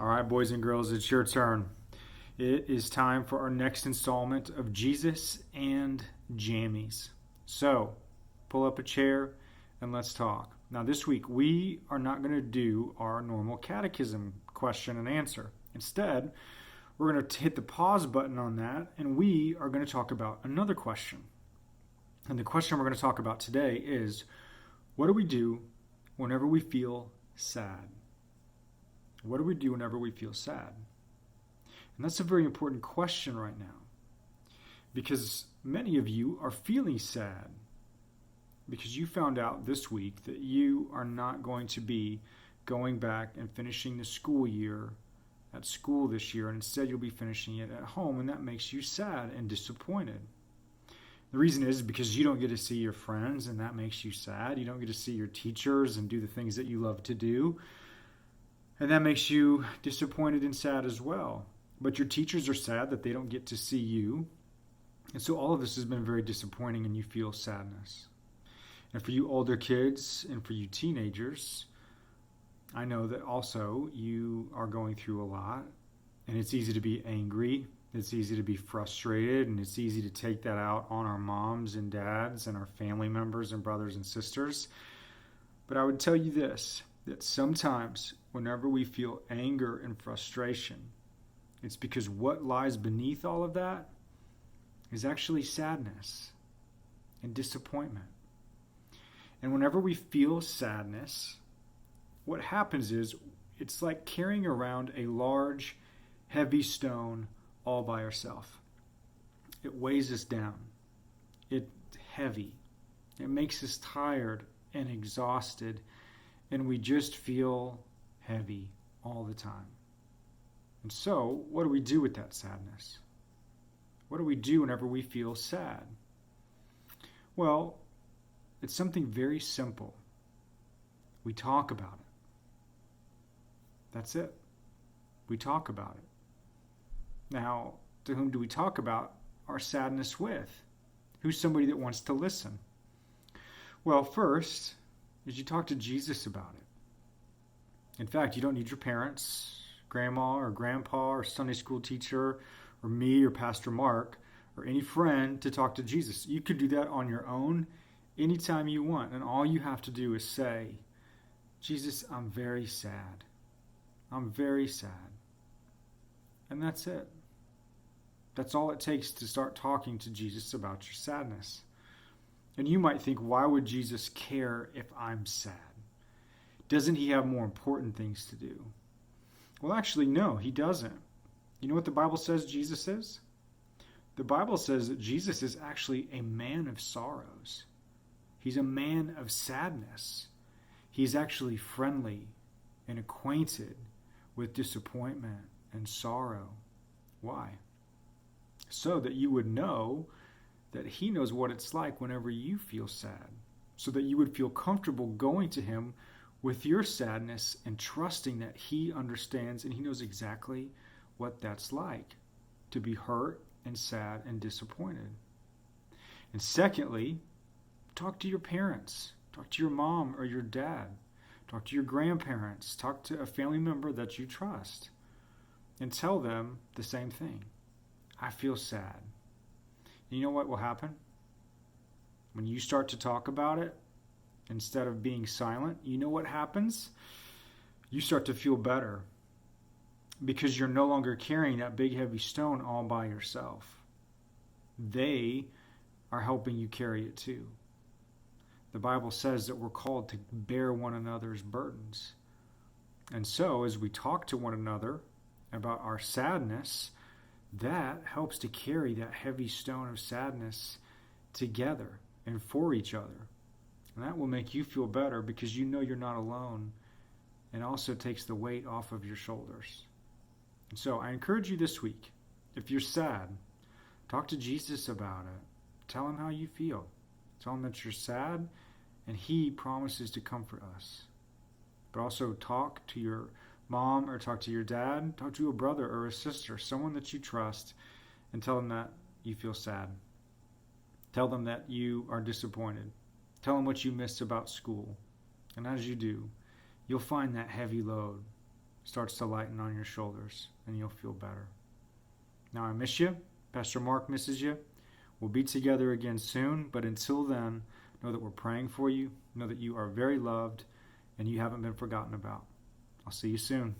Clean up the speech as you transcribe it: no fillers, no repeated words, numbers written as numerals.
All right, boys and girls, it's your turn. It is time for our next installment of Jesus and Jammies. So, pull up a chair and let's talk. Now, this week, we are not going to do our normal catechism question and answer. Instead, we're going to hit the pause button on that, and we are going to talk about another question. And the question we're going to talk about today is, what do we do whenever we feel sad? What do we do whenever we feel sad? And that's a very important question right now, because many of you are feeling sad because you found out this week that you are not going to be going back and finishing the school year at school this year, and instead you'll be finishing it at home, and that makes you sad and disappointed. The reason is because you don't get to see your friends, and that makes you sad. You don't get to see your teachers and do the things that you love to do, and that makes you disappointed and sad as well. But your teachers are sad that they don't get to see you, and so all of this has been very disappointing, and you feel sadness. And for you older kids and for you teenagers, I know that also you are going through a lot, and it's easy to be angry, it's easy to be frustrated, and it's easy to take that out on our moms and dads and our family members and brothers and sisters. But I would tell you this, that sometimes whenever we feel anger and frustration, it's because what lies beneath all of that is actually sadness and disappointment. And whenever we feel sadness, what happens is it's like carrying around a large, heavy stone all by ourselves. It weighs us down. It's heavy. It makes us tired and exhausted, and we just feel heavy all the time. And so, what do we do with that sadness? What do we do whenever we feel sad? Well, it's something very simple. We talk about it. That's it. We talk about it. Now, to whom do we talk about our sadness with? Who's somebody that wants to listen? Well, first is you talk to Jesus about it. In fact, you don't need your parents, grandma or grandpa or Sunday school teacher or me or Pastor Mark or any friend to talk to Jesus. You could do that on your own anytime you want, and all you have to do is say, Jesus, I'm very sad. I'm very sad. And that's it. That's all it takes to start talking to Jesus about your sadness. And you might think, why would Jesus care if I'm sad? Doesn't he have more important things to do? Well, actually, no, he doesn't. You know what the Bible says Jesus is? The Bible says that Jesus is actually a man of sorrows. He's a man of sadness. He's actually friendly and acquainted with disappointment and sorrow. Why? So that you would know that he knows what it's like whenever you feel sad, so that you would feel comfortable going to him with your sadness and trusting that he understands and he knows exactly what that's like, to be hurt and sad and disappointed. And secondly, talk to your parents. Talk to your mom or your dad. Talk to your grandparents. Talk to a family member that you trust. And tell them the same thing. I feel sad. And you know what will happen? When you start to talk about it, instead of being silent, you know what happens? You start to feel better, because you're no longer carrying that big heavy stone all by yourself. They are helping you carry it too. The Bible says that we're called to bear one another's burdens. And so as we talk to one another about our sadness, that helps to carry that heavy stone of sadness together and for each other. And that will make you feel better because you know you're not alone, and also takes the weight off of your shoulders. And so I encourage you this week, if you're sad, talk to Jesus about it. Tell him how you feel. Tell him that you're sad, and he promises to comfort us. But also talk to your mom or talk to your dad, talk to a brother or a sister, someone that you trust, and tell them that you feel sad. Tell them that you are disappointed. Tell them what you missed about school. And as you do, you'll find that heavy load starts to lighten on your shoulders and you'll feel better. Now, I miss you. Pastor Mark misses you. We'll be together again soon, but until then, know that we're praying for you. Know that you are very loved and you haven't been forgotten about. I'll see you soon.